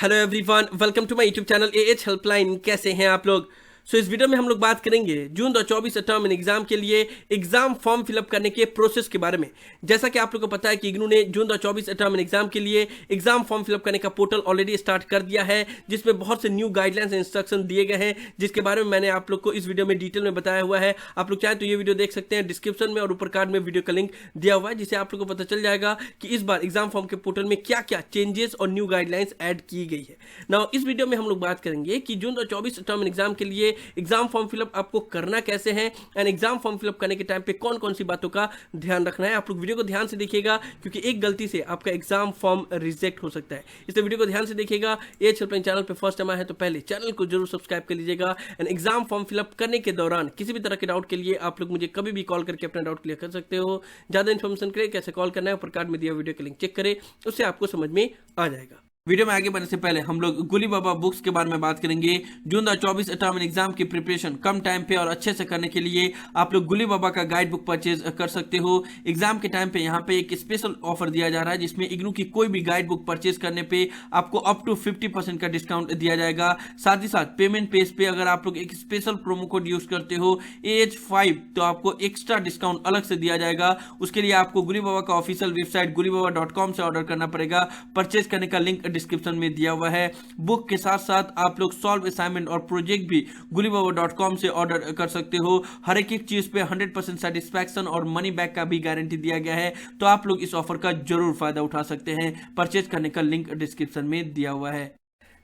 Hello everyone, welcome to my YouTube channel AH helpline. कैसे हैं आप लोग? इस वीडियो में हम लोग बात करेंगे जून 2024 टर्म इन एग्जाम के लिए एग्जाम फॉर्म फिलअप करने के प्रोसेस के बारे में। जैसा कि आप लोगों को पता है कि इग्नू ने जून 2024 टर्म इन एग्जाम के लिए एग्जाम फॉर्म फिलअप करने का पोर्टल ऑलरेडी स्टार्ट कर दिया है, जिसमें बहुत से न्यू गाइडलाइंस एंड इंस्ट्रक्शन दिए गए हैं, जिसके बारे में मैंने आप लोग को इस वीडियो में डिटेल में बताया हुआ है। आप लोग चाहें तो ये वीडियो देख सकते हैं, डिस्क्रिप्शन में और ऊपर कार्ड में वीडियो का लिंक दिया हुआ है, जिससे आप लोग को पता चल जाएगा कि इस बार एग्जाम फॉर्म के पोर्टल में क्या क्या चेंजेस और न्यू गाइडलाइंस ऐड की गई है। नाउ इस वीडियो में हम लोग बात करेंगे कि जून 2024 टर्म इन एग्जाम के लिए एग्जाम फॉर्म फिलअप आपको करना कैसे है एंड एग्जाम फॉर्म फिलअप करने के टाइम पे कौन कौन सी बातों का ध्यान रखना है। आप लोग वीडियो को ध्यान से देखिएगा, क्योंकि एक गलती से आपका एग्जाम फॉर्म रिजेक्ट हो सकता है, इसलिए वीडियो को ध्यान से देखिएगा। एएच हेल्पलाइन चैनल पे फर्स्ट टाइम आया है तो पहले चैनल को जरूर सब्सक्राइब कर लीजिएगा। एंड एग्जाम फॉर्म फिलअप करने के दौरान किसी भी तरह के डाउट के लिए आप लोग मुझे कभी भी कॉल करके अपना डाउट क्लियर कर सकते हो। ज्यादा इन्फॉर्मेशन के लिए कैसे कॉल करना है ऊपर कार्ड में दिया वीडियो का लिंक चेक करें, उससे आपको समझ में आ जाएगा। वीडियो में आगे बढ़ने से पहले हम लोग गुली बाबा बुक्स के बारे में बात करेंगे। जून 2024 टर्म इन एग्जाम की प्रिपरेशन कम टाइम पे और अच्छे से करने के लिए आप लोग गुली बाबा का गाइड बुक परचेज कर सकते हो। एग्जाम के टाइम पे यहाँ पे एक स्पेशल ऑफर दिया जा रहा है, जिसमें इग्नू की कोई भी गाइड बुक परचेज करने पे आपको अप टू 50% का डिस्काउंट दिया जाएगा। साथ ही साथ पेमेंट पेज पे अगर आप लोग एक स्पेशल प्रोमो कोड यूज करते हो AH5 तो आपको एक्स्ट्रा डिस्काउंट अलग से दिया जाएगा। उसके लिए आपको गुली बाबा का ऑफिशियल वेबसाइट gulibaba.com से ऑर्डर करना पड़ेगा। परचेज करने का लिंक डिस्क्रिप्शन में दिया हुआ है। बुक के साथ साथ आप लोग सॉल्व असाइनमेंट और प्रोजेक्ट भी gulibaba.com से ऑर्डर कर सकते हो। हर एक चीज पे 100% सेटिस्फैक्शन और मनी बैक का भी गारंटी दिया गया है, तो आप लोग इस ऑफर का जरूर फायदा उठा सकते हैं। परचेज करने का लिंक डिस्क्रिप्शन में दिया हुआ है।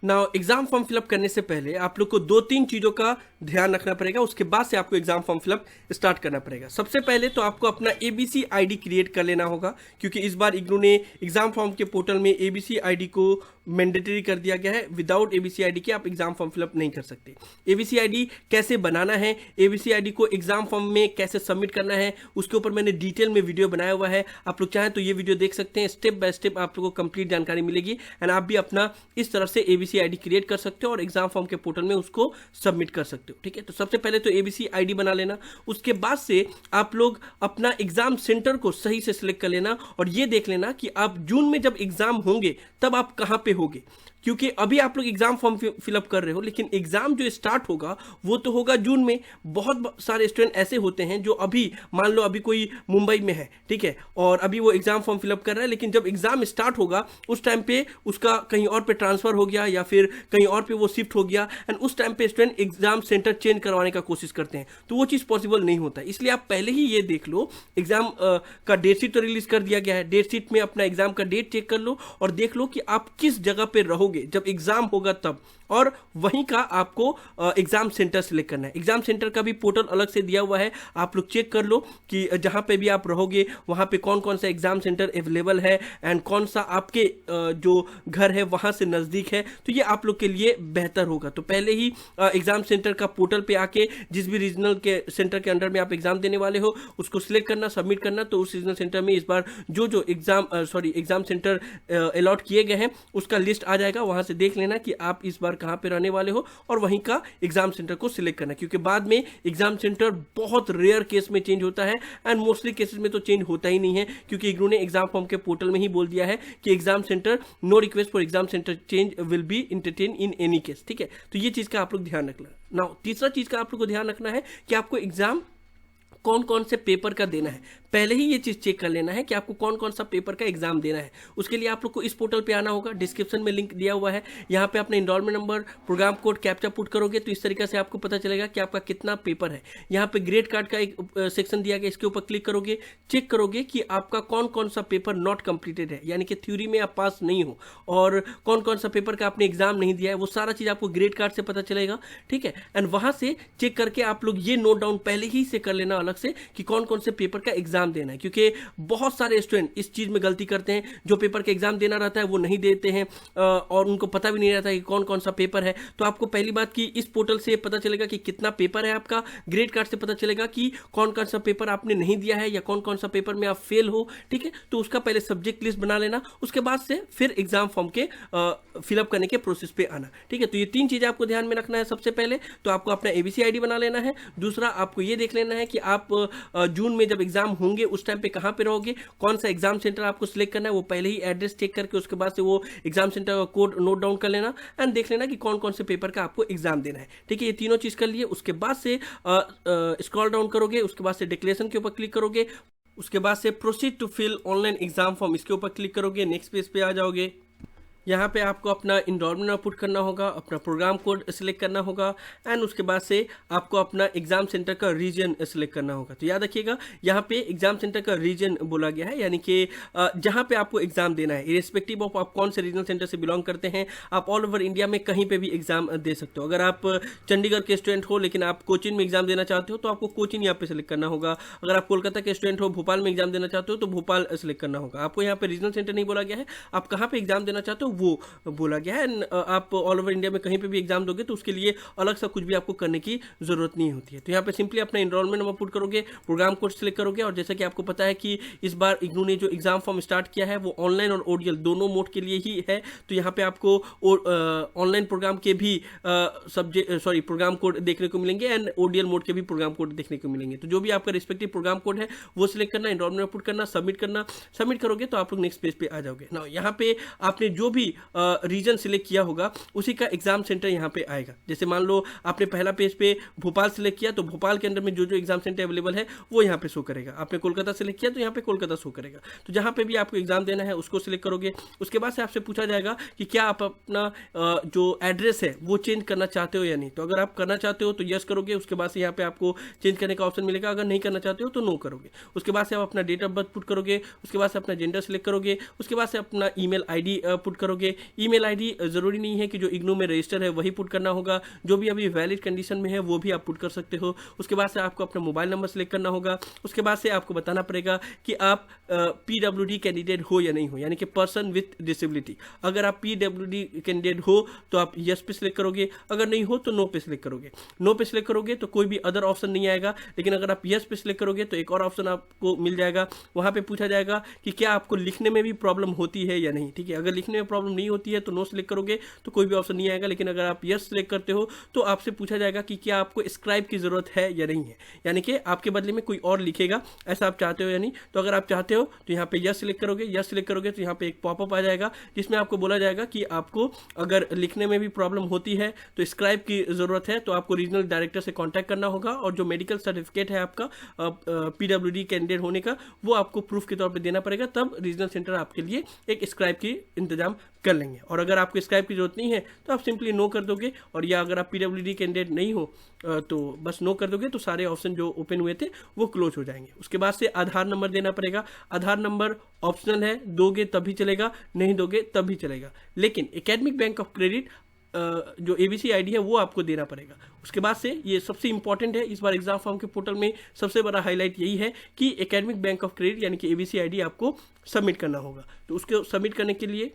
नाउ एग्जाम फॉर्म फिलअप करने से पहले आप लोग को 2-3 चीज़ों का ध्यान रखना पड़ेगा, उसके बाद से आपको एग्जाम फॉर्म फिलअप स्टार्ट करना पड़ेगा। सबसे पहले तो आपको अपना ABC ID क्रिएट कर लेना होगा, क्योंकि इस बार इग्नू ने एग्जाम फॉर्म के पोर्टल में ABC ID को मैंडेटरी कर दिया गया है। विदाउट ABC ID के आप एग्जाम फॉर्म फिलअप नहीं कर सकते। ABC ID कैसे बनाना है, ABC ID को एग्जाम फॉर्म में कैसे सबमिट करना है, उसके ऊपर मैंने डिटेल में वीडियो बनाया हुआ है। आप लोग चाहें तो ये वीडियो देख सकते हैं, स्टेप बाय स्टेप आप लोगों को कंप्लीट जानकारी मिलेगी एंड आप भी अपना इस तरह से ABC ID क्रिएट कर सकते हो और एग्जाम फॉर्म के पोर्टल में उसको सबमिट कर सकते हो। ठीक है, तो सबसे पहले तो ABC ID बना लेना। उसके बाद से आप लोग अपना एग्जाम सेंटर को सही से सिलेक्ट कर लेना और ये देख लेना कि आप जून में जब एग्जाम होंगे तब आप कहाँ पे होगे, क्योंकि अभी आप लोग एग्जाम फॉर्म फिलअप कर रहे हो, लेकिन एग्जाम जो स्टार्ट होगा वो तो होगा जून में। बहुत सारे स्टूडेंट ऐसे होते हैं जो अभी मान लो अभी कोई मुंबई में है, ठीक है, और अभी वो एग्जाम फॉर्म फिलअप कर रहा है, लेकिन जब एग्जाम स्टार्ट होगा उस टाइम पे उसका कहीं और पे ट्रांसफर हो गया या फिर कहीं और पे वो शिफ्ट हो गया एंड उस टाइम पे स्टूडेंट एग्जाम सेंटर चेंज करवाने का कोशिश करते हैं, तो वो चीज़ पॉसिबल नहीं होता। इसलिए आप पहले ही ये देख लो, एग्जाम का डेट शीट तो रिलीज कर दिया गया है, डेट शीट में अपना एग्जाम का डेट चेक कर लो और देख लो कि आप किस जगह पे रहोगे जब एग्जाम होगा तब, और वहीं का आपको एग्जाम सेंटर सिलेक्ट करना है। एग्जाम सेंटर का भी पोर्टल अलग से दिया हुआ है, आप लोग चेक कर लो कि जहां पे भी आप रहोगे वहां पे कौन कौन सा एग्जाम सेंटर अवेलेबल है एंड कौन सा आपके जो घर है वहां से नज़दीक है, तो ये आप लोग के लिए बेहतर होगा। तो पहले ही एग्जाम सेंटर का पोर्टल पे आके जिस भी रीजनल के सेंटर के अंडर में आप एग्जाम देने वाले हो उसको सिलेक्ट करना, सबमिट करना। तो उस रीजनल सेंटर में इस बार जो एग्जाम सेंटर अलॉट किए गए हैं उसका लिस्ट आ जाएगा, वहां से देख लेना कि आप इस बार कहां पे रहने वाले हो और वहीं का एग्जाम सेंटर को सिलेक्ट करना, क्योंकि बाद में एग्जाम सेंटर बहुत रेयर केस में चेंज होता है एंड मोस्टली केसेस में तो चेंज होता ही नहीं है, क्योंकि इग्नू ने एग्जाम फॉर्म के पोर्टल में ही बोल दिया है कि exam centre no request for exam centre change will be entertain in any case. ठीक है, तो ये चीज का आप लोग ध्यान रखना। नाउ तीसरा चीज का आप लोग को ध्यान रखना है कि आपको एग्जाम कौन कौन से पेपर का देना है। पहले ही ये चीज़ चेक कर लेना है कि आपको कौन कौन सा पेपर का एग्जाम देना है। उसके लिए आप लोग को इस पोर्टल पे आना होगा, डिस्क्रिप्शन में लिंक दिया हुआ है, यहाँ पे अपना enrolment number, programme code, captcha put करोगे तो इस तरीके से आपको पता चलेगा कि आपका कितना पेपर है। यहाँ पे ग्रेड कार्ड का एक सेक्शन दिया गया, इसके ऊपर क्लिक करोगे, चेक करोगे कि आपका कौन कौन सा पेपर नॉट कंप्लीटेड है, यानी कि थ्योरी में आप पास नहीं हो, और कौन कौन सा पेपर का आपने एग्जाम नहीं दिया है, वो सारा चीज़ आपको ग्रेड कार्ड से पता चलेगा। ठीक है, एंड वहाँ से चेक करके आप लोग ये नोट डाउन पहले ही से कर लेना अलग से कि कौन कौन से पेपर का एग्जाम देना है, क्योंकि बहुत सारे स्टूडेंट इस चीज में गलती करते हैं, जो पेपर का एग्जाम देना रहता है वो नहीं देते हैं और उनको पता भी नहीं रहता कि कौन कौन सा पेपर है। तो आपको पहली बात कि इस पोर्टल से पता चलेगा कि कितना पेपर है आपका, ग्रेड कार्ड से पता चलेगा कि कौन कौन सा पेपर आपने नहीं दिया है या कौन कौन सा पेपर में आप फेल हो। ठीक है, तो उसका पहले सब्जेक्ट लिस्ट बना लेना, उसके बाद से फिर एग्जाम फॉर्म के फिलअप करने के प्रोसेस पे आना। ठीक है, तो ये 3 चीजें आपको ध्यान में रखना है। सबसे पहले तो आपको अपना ABC ID बना लेना है, दूसरा आपको ये देख लेना है कि आप जून में जब एग्जाम होंगे उस टाइम पे कहाँ पे रहोगे, कौन सा एग्जाम सेंटर आपको सिलेक्ट करना है, वो पहले ही एड्रेस चेक करके उसके बाद से वो एग्जाम सेंटर का कोड नोट डाउन कर लेना एंड देख लेना कि कौन कौन से पेपर का आपको एग्जाम देना है। ठीक है, ये तीनों चीज़ कर लिए। उसके बाद से स्क्रॉल डाउन करोगे, उसके बाद से डिक्लेरेशन के ऊपर क्लिक करोगे, उसके बाद से proceed to fill online exam form, इसके ऊपर क्लिक करोगे, नेक्स्ट पेज पे आ जाओगे। यहाँ पे आपको अपना इनरोलमेंट पुट करना होगा, अपना प्रोग्राम कोड सिलेक्ट करना होगा एंड उसके बाद से आपको अपना एग्जाम सेंटर का रीजन सिलेक्ट करना होगा। तो याद रखिएगा यहाँ पे एग्जाम सेंटर का रीजन बोला गया है, यानी कि जहाँ पे आपको एग्जाम देना है, इरेस्पेक्टिव ऑफ आप कौन से रीजनल सेंटर से बिलोंग करते हैं, आप ऑल ओवर इंडिया में कहीं पे भी एग्जाम दे सकते हो। अगर आप चंडीगढ़ के स्टूडेंट हो लेकिन आप कोचिन में एग्जाम देना चाहते हो तो आपको कोचिन यहाँ पे सिलेक्ट करना होगा। अगर आप कोलकाता के स्टूडेंट हो, भोपाल में एग्जाम देना चाहते हो तो भोपाल सिलेक्ट करना होगा। आपको यहाँ पे रीजनल सेंटर नहीं बोला गया है, आप कहाँ पे एग्जाम देना चाहते हो वो बोला गया है। आप ऑल ओवर इंडिया में कहीं पे भी एग्जाम दोगे तो उसके लिए अलग सा कुछ भी आपको करने की जरूरत नहीं होती है। तो यहाँ पे सिंपली अपना एनरोलमेंट नंबर पुट करोगे, प्रोग्राम कोड सिलेक्ट करोगे और जैसा कि आपको पता है कि इस बार इग्नू ने जो एग्जाम फॉर्म स्टार्ट किया है वो ऑनलाइन और ओडीएल दोनों मोड के लिए ही है। तो यहाँ पे आपको ऑनलाइन प्रोग्राम के भी प्रोग्राम कोड देखने को मिलेंगे एंड ओडीएल मोड के भी प्रोग्राम कोड देखने को मिलेंगे। तो जो भी आपका रिस्पेक्टिव प्रोग्राम कोड है वो सिलेक्ट करना, एनरोलमेंट पुट करना, सबमिट करोगे तो आप लोग नेक्स्ट पेज पे आ जाओगे ना। यहाँ पे आपने जो भी रीजन सिलेक्ट किया होगा उसी का एग्जाम सेंटर यहाँ पे आएगा। जैसे मान लो आपने पहला पेज पे भोपाल सिलेक्ट किया तो भोपाल के अंदर में जो जो एग्जाम सेंटर अवेलेबल है वो यहाँ पे शो करेगा। आपने कोलकाता सिलेक्ट किया तो यहाँ पे कोलकाता शो करेगा। तो जहाँ पे भी आपको एग्जाम देना है उसको सिलेक्ट करोगे। उसके बाद से आपसे पूछा जाएगा कि क्या आप अपना जो एड्रेस है वो चेंज करना चाहते हो या नहीं। तो अगर आप करना चाहते हो तो यस करोगे, उसके बाद से यहाँ पे आपको चेंज करने का ऑप्शन मिलेगा। अगर नहीं करना चाहते हो तो नो करोगे। उसके बाद से आप अपना डेट ऑफ बर्थ पुट करोगे, उसके बाद से अपना जेंडर सिलेक्ट करोगे, उसके बाद से अपना ईमेल आईडी पुट करोगे। ईमेल आईडी जरूरी नहीं है कि जो इग्नू में रजिस्टर है वही पुट करना होगा, जो भी अभी वैलिड कंडीशन में है वो भी आप पुट कर सकते हो। उसके बाद से आपको अपना मोबाइल नंबर सेलेक्ट करना होगा। उसके बाद से आपको बताना पड़ेगा कि आप पीडब्ल्यूडी कैंडिडेट हो या नहीं हो, यानी कि पर्सन विथ डिसेबिलिटी। अगर आप पीडब्ल्यूडी कैंडिडेट हो तो आप यस पे सिलेक्ट करोगे, अगर नहीं हो तो नो पे सिलेक्ट करोगे। नो पे सिलेक्ट करोगे तो कोई भी अदर ऑप्शन नहीं आएगा, लेकिन अगर आप यस पे सिलेक्ट करोगे तो एक और ऑप्शन आपको मिल जाएगा। वहां पे पूछा जाएगा कि क्या आपको लिखने में भी प्रॉब्लम होती है या नहीं। ठीक है, अगर लिखने में प्रॉब्लम नहीं होती है तो नो सिलेक्ट करोगे तो कोई भी ऑप्शन नहीं आएगा, लेकिन अगर आप यस सिलेक्ट करते हो तो आपसे पूछा जाएगा कि क्या आपको स्क्राइब की जरूरत है या नहीं है, यानी कि आपके बदले में कोई और लिखेगा, ऐसा आप चाहते हो या नहीं। तो अगर आप चाहते हो तो यहाँ पे यस सिलेक्ट करोगे। यस सिलेक्ट करोगे तो यहाँ पे एक पॉपअप आ जाएगा जिसमें आपको बोला जाएगा कि आपको अगर लिखने में भी प्रॉब्लम होती है तो स्क्राइब की जरूरत है तो आपको रीजनल डायरेक्टर से कॉन्टैक्ट करना होगा और जो मेडिकल सर्टिफिकेट है आपका पीडब्ल्यूडी कैंडिडेट होने का वो आपको प्रूफ के तौर पर देना पड़ेगा, तब रीजनल सेंटर आपके लिए एक स्क्राइब की इंतजाम कर लेंगे। और अगर आपको स्क्राइब की जरूरत नहीं है तो आप सिंपली नो कर दोगे, और या अगर आप पीडब्ल्यूडी कैंडिडेट नहीं हो तो बस नो कर दोगे तो सारे ऑप्शन जो ओपन हुए थे वो क्लोज हो जाएंगे। उसके बाद से आधार नंबर देना पड़ेगा। आधार नंबर ऑप्शनल है, दोगे तब भी चलेगा, नहीं दोगे तब भी चलेगा, लेकिन एकेडमिक बैंक ऑफ क्रेडिट जो एबीसी आईडी है वो आपको देना पड़ेगा। उसके बाद से ये सबसे इंपॉर्टेंट है, इस बार एग्जाम फॉर्म के पोर्टल में सबसे बड़ा हाईलाइट यही है कि एकेडमिक बैंक ऑफ क्रेडिट यानी कि एबीसी आईडी आपको सबमिट करना होगा। तो उसको सबमिट करने के लिए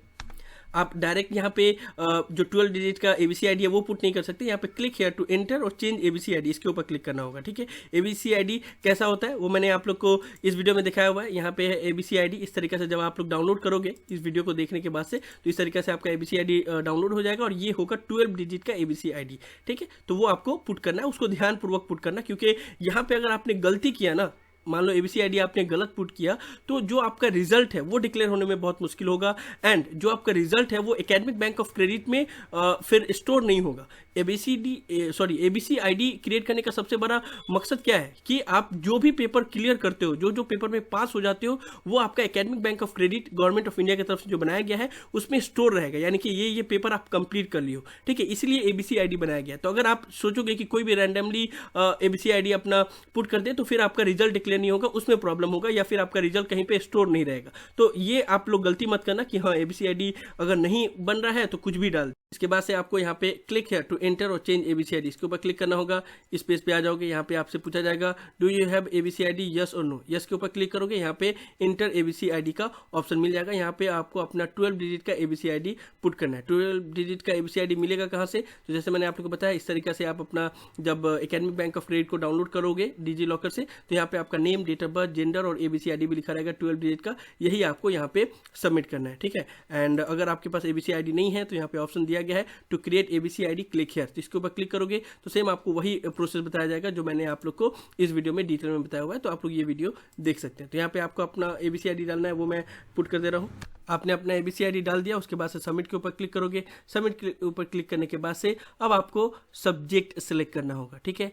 आप डायरेक्ट यहाँ पे जो 12 डिजिट का एबीसी आईडी है वो पुट नहीं कर सकते। यहाँ पे क्लिक हियर टू एंटर और चेंज एबीसी आईडी, इसके ऊपर क्लिक करना होगा। ठीक है, एबीसी आईडी कैसा होता है वो मैंने आप लोग को इस वीडियो में दिखाया हुआ है। यहाँ पे है एबीसी आईडी। इस तरीके से जब आप लोग डाउनलोड करोगे इस वीडियो को देखने के बाद से तो इस तरीके से आपका एबीसी आईडी डाउनलोड हो जाएगा और ये होगा 12 डिजिट का एबीसी आईडी। ठीक है, तो वो आपको पुट करना है, उसको ध्यानपूर्वक पुट करना, क्योंकि यहाँ पे अगर आपने गलती किया ना, मान लो एबीसी आईडी आपने गलत पुट किया तो जो आपका रिजल्ट है वो डिक्लेयर होने में बहुत मुश्किल होगा एंड जो आपका रिजल्ट है वो एकेडमिक बैंक ऑफ क्रेडिट में फिर स्टोर नहीं होगा। एबीसी आईडी क्रिएट करने का सबसे बड़ा मकसद क्या है कि आप जो भी पेपर क्लियर करते हो, जो पेपर में पास हो जाते हो, वो आपका academic bank of credit government of India की तरफ से जो बनाया गया है उसमें स्टोर रहेगा, यानी कि ये पेपर आप कंप्लीट कर लियो। ठीक है, इसलिए एबीसी आईडी बनाया गया। तो अगर आप सोचोगे कि कोई भी रैंडमली एबीसी आईडी अपना पुट कर दे तो फिर आपका रिजल्ट डिक्लेयर नहीं होगा, उसमें प्रॉब्लम होगा या फिर आपका रिजल्ट कहीं पे स्टोर नहीं रहेगा। तो ये आप लोग गलती मत करना कि हाँ एबीसी आईडी अगर नहीं बन रहा है तो कुछ भी डाल। इसके बाद से आपको यहाँ पे क्लिक है टू एंटर और चेंज एबीसी आईडी, इसके ऊपर क्लिक करना होगा। इस पेज पे आ जाओगे, यहाँ पे आपसे पूछा जाएगा do you have ABC ID, yes और नो। यस के ऊपर क्लिक करोगे, यहाँ पे एंटर एबीसी आईडी का ऑप्शन मिल जाएगा। यहाँ पे आपको अपना 12 डिजिट का एबीसी आईडी पुट करना है। 12 डिजिट का एबीसी आईडी मिलेगा कहाँ से, तो जैसे मैंने आप लोग को बताया इस तरीके से आप अपना जब एकेडमिक बैंक ऑफ क्रेडिट को डाउनलोड करोगे डिजी लॉकर से तो यहाँ पे आपका name, date of birth, gender और एबीसी आईडी भी लिखा रहेगा 12 डिजिट का, यही आपको यहाँ पे सबमिट करना है। ठीक है, एंड अगर आपके पास एबीसी आईडी नहीं है तो यहाँ पे ऑप्शन दिया गया है to create ABC ID click here. तो इसके ऊपर क्लिक करोगे तो सेम आपको वही प्रोसेस बताया जाएगा जो मैंने आप लोग को इस वीडियो में डिटेल में बताया हुआ है, तो आप लोग ये वीडियो देख सकते हैं। तो यहाँ पे आपको अपना ABC ID डालना है, वो मैं पुट कर दे रहा हूँ। आपने अपना ABC ID डाल दिया, उसके बाद से सबमिट के ऊपर क्लिक करोगे। सबमिट के ऊपर क्लिक करने के बाद से अब आपको सब्जेक्ट सेलेक्ट करना होगा, ठीक है।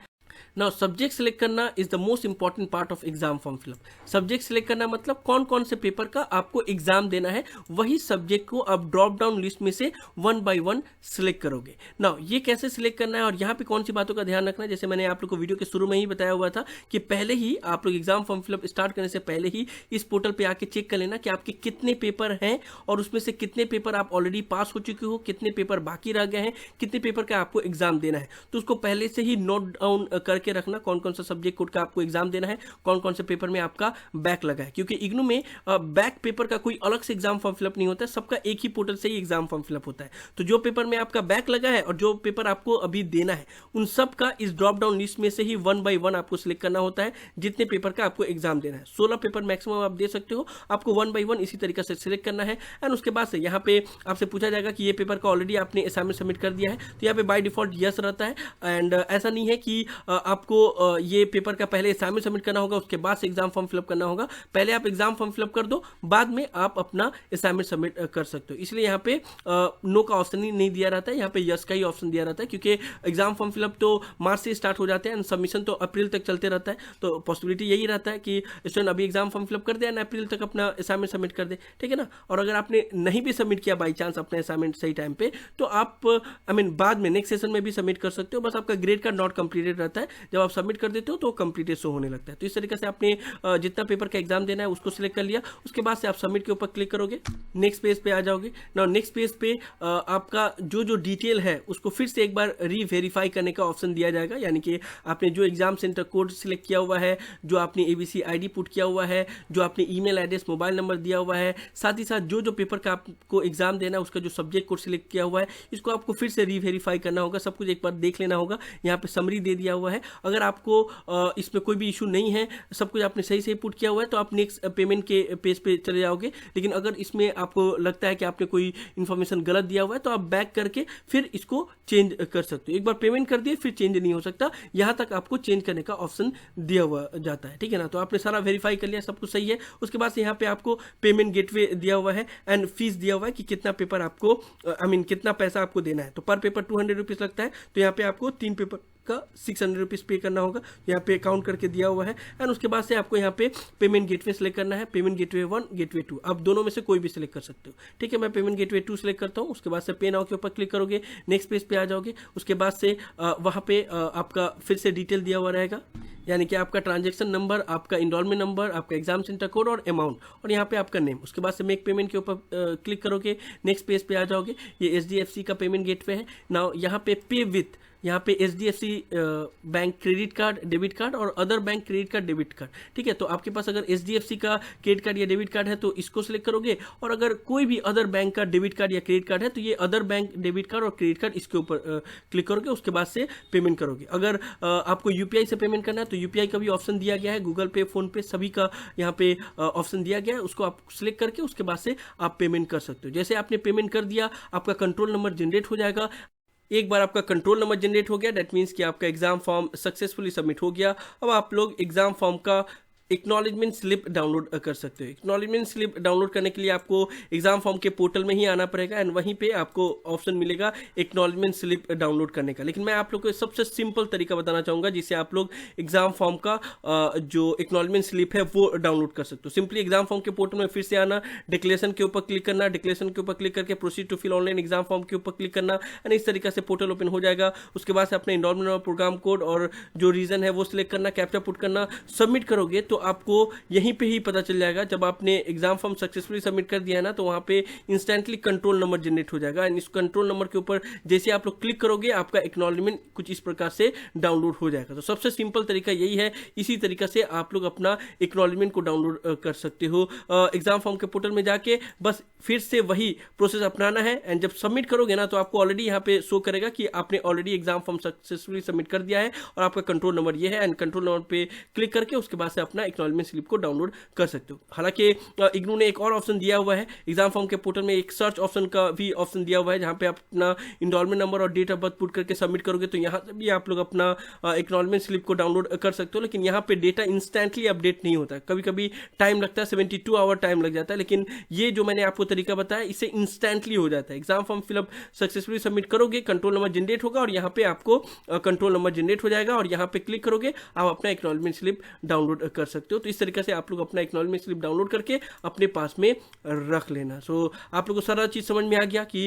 नाउ सब्जेक्ट सेलेक्ट करना is the most important part of exam form fill up. Subject select करना मतलब कौन कौन से पेपर का आपको एग्जाम देना है, वही सब्जेक्ट को आप ड्रॉप डाउन लिस्ट में से 1 by 1 सिलेक्ट करोगे। नाउ ये कैसे सिलेक्ट करना है और यहाँ पे कौन सी बातों का ध्यान रखना है, जैसे मैंने आप लोग को वीडियो के शुरू में ही बताया हुआ था कि पहले ही आप लोग एग्जाम फॉर्म फिलअप स्टार्ट करने से पहले ही इस पोर्टल पे आके चेक कर लेना कि आपके कितने पेपर हैं और उसमें से कितने पेपर आप ऑलरेडी पास हो चुके हो, कितने पेपर बाकी रह गए हैं, कितने पेपर का आपको एग्जाम देना है। तो उसको पहले से ही नोट डाउन करके रखना कौन कौन सा सब्जेक्ट कोड का आपको एग्जाम देना है, कौन कौन से पेपर में आपका बैक लगा है, क्योंकि इग्नू में बैक पेपर का कोई अलग से एग्जाम फॉर्म फिलअप नहीं होता है, सबका एक ही पोर्टल से ही एग्जाम फॉर्म फिलअप होता है। तो जो पेपर में आपका बैक लगा है और जो पेपर आपको अभी देना है उन सब का इस ड्रॉप डाउन लिस्ट में से ही 1 by 1 आपको सिलेक्ट करना होता है, जितने पेपर का आपको एग्जाम देना है। 16 पेपर मैक्सिमम आप दे सकते हो, आपको 1 by 1 इसी तरीके से सिलेक्ट करना है। एंड उसके बाद से यहाँ पे आपसे पूछा जाएगा कि ये पेपर का ऑलरेडी आपने असाइनमेंट सबमिट कर दिया है, तो यहाँ पे बाय डिफॉल्ट यस रहता है। एंड ऐसा नहीं है कि आपको ये पेपर का पहले असाइनमेंट सबमिट करना होगा उसके बाद से एग्जाम फॉर्म फिलअप करना होगा। पहले आप एग्जाम फॉर्म फिलअप कर दो, बाद में आप अपना असाइनमेंट सबमिट कर सकते हो। इसलिए यहाँ पे नो का ऑप्शन ही नहीं दिया रहता है, यहाँ पे यस का ही ऑप्शन दिया रहता है, क्योंकि एग्जाम फॉर्म फिलअप तो मार्च से स्टार्ट हो जाते हैं एंड सबमिशन तो अप्रैल तक चलते रहता है। तो पॉसिबिलिटी यही रहता है कि स्टूडेंट अभी एग्जाम फॉर्म फिलअप कर दे एंड अप्रैल तक अपना असाइनमेंट सबमिट कर दे, ठीक है ना। और अगर आपने नहीं भी सबमिट किया बाई चांस अपने असाइनमेंट सही टाइम पे, तो आप बाद में नेक्स्ट सेशन में भी सबमिट कर सकते हो, बस आपका ग्रेड कार्ड नॉट कंप्लीटेड रहता है। जब आप सबमिट कर देते हो तो कंप्लीटेड शो होने लगता है। तो इस तरीके से आपने जितना पेपर का एग्जाम देना है उसको सिलेक्ट कर लिया, उसके बाद से आप सबमिट के ऊपर क्लिक करोगे, नेक्स्ट पेज पे आ जाओगे। नाउ नेक्स्ट पेज पे आपका जो डिटेल है उसको फिर से एक बार रीवेरीफाई करने का ऑप्शन दिया जाएगा, यानी कि आपने जो एग्जाम सेंटर कोड सिलेक्ट किया हुआ है, जो आपने ABC ID पुट किया हुआ है, जो आपने ईमेल एड्रेस मोबाइल नंबर दिया हुआ है, साथ ही साथ जो पेपर का आपको एग्जाम देना है उसका जो सब्जेक्ट कोड सिलेक्ट किया हुआ है, इसको आपको फिर से रीवेरीफाई करना होगा, सब कुछ एक बार देख लेना होगा। यहाँ पे समरी दे दिया हुआ है, अगर आपको इसमें कोई भी इशू नहीं है, सब कुछ आपने सही से पुट किया हुआ है, तो आप नेक्स्ट पेमेंट के पेज पे चले जाओगे। लेकिन अगर इसमें आपको लगता है कि आपने कोई इन्फॉर्मेशन गलत दिया हुआ है, तो आप बैक करके फिर इसको चेंज कर सकते हो। एक बार पेमेंट कर दिए फिर चेंज नहीं हो सकता, यहाँ तक आपको चेंज करने का ऑप्शन दिया हुआ जाता है, ठीक है ना। तो आपने सारा वेरीफाई कर लिया, सब कुछ सही है। उसके बाद से यहाँ पे आपको पेमेंट गेटवे दिया हुआ है एंड फीस दिया हुआ है कि कितना पेपर आपको कितना पैसा आपको देना है। तो पर पेपर 200 रुपीज़ लगता है, तो यहाँ पे आपको 3 पेपर का 600 रुपीज़ पे करना होगा, यहाँ पे काउंट करके दिया हुआ है। एंड उसके बाद से आपको यहाँ पे पेमेंट गेटवे सेलेक्ट करना है, पेमेंट गेटवे 1 गेटवे 2, आप दोनों में से कोई भी सिलेक्ट कर सकते हो, ठीक है। मैं पेमेंट गेटवे 2 सिलेक्ट करता हूँ, उसके बाद से पे नाउ के ऊपर क्लिक करोगे, नेक्स्ट पेज पे आ जाओगे। उसके बाद से वहाँ पे आपका फिर से डिटेल दिया हुआ रहेगा, यानी कि आपका ट्रांजेक्शन नंबर, आपका इनरोलमेंट नंबर, आपका एग्जाम सेंटर कोड और अमाउंट, और यहाँ पे आपका नेम। उसके बाद से मेक पेमेंट के ऊपर क्लिक करोगे, नेक्स्ट पेज पे आ जाओगे। ये HDFC का पेमेंट गेटवे है। नाउ यहाँ पे पे विथ, यहाँ पे HDFC bank credit card, debit card और other bank credit card, debit card, ठीक है। तो आपके पास अगर HDFC का क्रेडिट कार्ड या डेबिट कार्ड है तो इसको सिलेक्ट करोगे, और अगर कोई भी अदर बैंक का डेबिट कार्ड या क्रेडिट कार्ड है तो ये अदर बैंक डेबिट कार्ड और क्रेडिट कार्ड इसके ऊपर क्लिक करोगे, उसके बाद से पेमेंट करोगे। अगर आपको UPI से पेमेंट करना है तो UPI का भी ऑप्शन दिया गया है, गूगल पे, फोन पे सभी का यहाँ पे ऑप्शन दिया गया है, उसको आप सिलेक्ट करके उसके बाद से आप पेमेंट कर सकते हो। जैसे आपने पेमेंट कर दिया, आपका कंट्रोल नंबर जनरेट हो जाएगा। एक बार आपका कंट्रोल नंबर जनरेट हो गया, दैट मीन्स कि आपका एग्जाम फॉर्म सक्सेसफुली सबमिट हो गया। अब आप लोग एग्जाम फॉर्म का एक्नॉलेजमेंट स्लिप डाउनलोड कर सकते हो। एक्नॉलेजमेंट स्लिप डाउनलोड करने के लिए आपको एग्जाम फॉर्म के पोर्टल में ही आना पड़ेगा एंड वहीं पे आपको ऑप्शन मिलेगा एक्नॉलेजमेंट स्लिप डाउनलोड करने का। लेकिन मैं आप लोग को सबसे सिंपल तरीका बताना चाहूँगा जिससे आप लोग एग्जाम फॉर्म का जो एक्नॉलेजमेंट स्लिप है वो डाउनलोड कर सकते हो। सिंपली एग्जाम फॉर्म के पोर्टल में फिर से आना, डिक्लेरेशन के ऊपर क्लिक करना, डिक्लेरेशन के ऊपर क्लिक करके proceed to fill online exam form के ऊपर क्लिक करना एंड इस तरीके से पोर्टल ओपन हो जाएगा। उसके बाद से अपने एनरोलमेंट और प्रोग्राम कोड और जो रीजन है वो सिलेक्ट करना, कैप्चा पुट करना, सबमिट करोगे तो आपको यहीं पे ही पता चल जाएगा। जब आपने एग्जाम फॉर्म सक्सेसफुली सबमिट कर दिया है ना, तो वहाँ पे इंस्टेंटली कंट्रोल नंबर जनरेट हो जाएगा एंड इस कंट्रोल नंबर के ऊपर जैसे आप लोग क्लिक करोगे आपका एक्नॉलेजमेंट कुछ इस प्रकार से डाउनलोड हो जाएगा। तो सबसे सिंपल तरीका यही है, इसी तरीका से आप लोग अपना एक्नॉलेजमेंट को डाउनलोड कर सकते हो। एग्जाम फॉर्म के पोर्टल में जाके बस फिर से वही प्रोसेस अपनाना है एंड जब सबमिट करोगे ना तो आपको ऑलरेडी यहाँ पे शो करेगा कि आपने already exam form successfully submit कर दिया है और आपका कंट्रोल नंबर ये है एंड कंट्रोल नंबर पे क्लिक करके उसके बाद से अपना एक्नॉलेजमेंट स्लिप को डाउनलोड कर सकते हो। हालांकि इग्नू ने एक और ऑप्शन दिया हुआ है एग्जाम फॉर्म के पोर्टल में, एक सर्च ऑप्शन का भी ऑप्शन दिया हुआ है जहां पे आप अपना इनरोलमेंट नंबर और डेट ऑफ बर्थ पुट करके सबमिट करोगे तो यहाँ से भी आप लोग अपना एक्नॉलेजमेंट स्लिप को डाउनलोड कर सकते हो। लेकिन यहाँ पे डेटा इंस्टेंटली अपडेट नहीं होता है, कभी कभी टाइम लगता है, 72 आवर टाइम लग जाता है। लेकिन ये जो मैंने आपको तरीका बताया इससे इंस्टेंटली हो जाता है। Exam form fill up successfully submit करोगे, कंट्रोल नंबर जनरेट होगा और यहाँ पे आपको कंट्रोल नंबर जनरेट हो जाएगा और यहाँ पे क्लिक करोगे आप अपना एक्नॉलेजमेंट स्लिप डाउनलोड कर सकते हो। तो इस तरीके से आप लोग अपना एक्नॉलेजमेंट स्लिप डाउनलोड करके अपने पास में रख लेना। सो आप लोगों को सारा चीज समझ में आ गया कि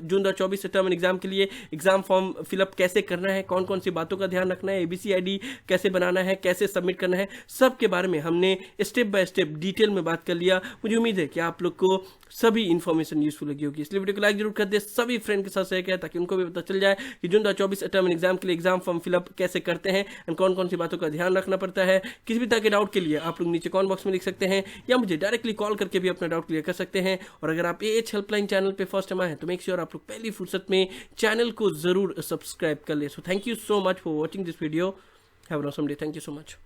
जून 2024 टर्म एग्जाम के लिए एग्जाम फॉर्म फिलअप कैसे करना है, कौन कौन सी बातों का ध्यान रखना है, एबीसी आईडी कैसे बनाना है, कैसे सबमिट करना है, सब के बारे में हमने स्टेप बाय स्टेप डिटेल में बात कर लिया। मुझे उम्मीद है कि आप लोग को सभी इंफॉर्मेशन यूजफुल लगी होगी, इसलिए वीडियो को लाइक जरूर कर दे, सभी फ्रेंड के साथ शेयर करें ताकि उनको भी पता चल जाए कि जून 2024 टर्म एग्जाम के लिए एग्जाम फॉर्म फिलअप कैसे करते हैं एंड कौन कौन सी बातों का ध्यान रखना पड़ता है। किसी भी तरह के डाउट के लिए आप लोग नीचे कमेंट बॉक्स में लिख सकते हैं या मुझे डायरेक्टली कॉल करके भी अपना डाउट क्लियर कर सकते हैं। और अगर आप एएच हेल्पलाइन चैनल पे फर्स्ट टाइम आए हैं तो मेक श्योर आप लोग पहली फुर्सत में चैनल को जरूर सब्सक्राइब कर ले। So thank you so much for watching this video. Have a awesome day. Thank you so much.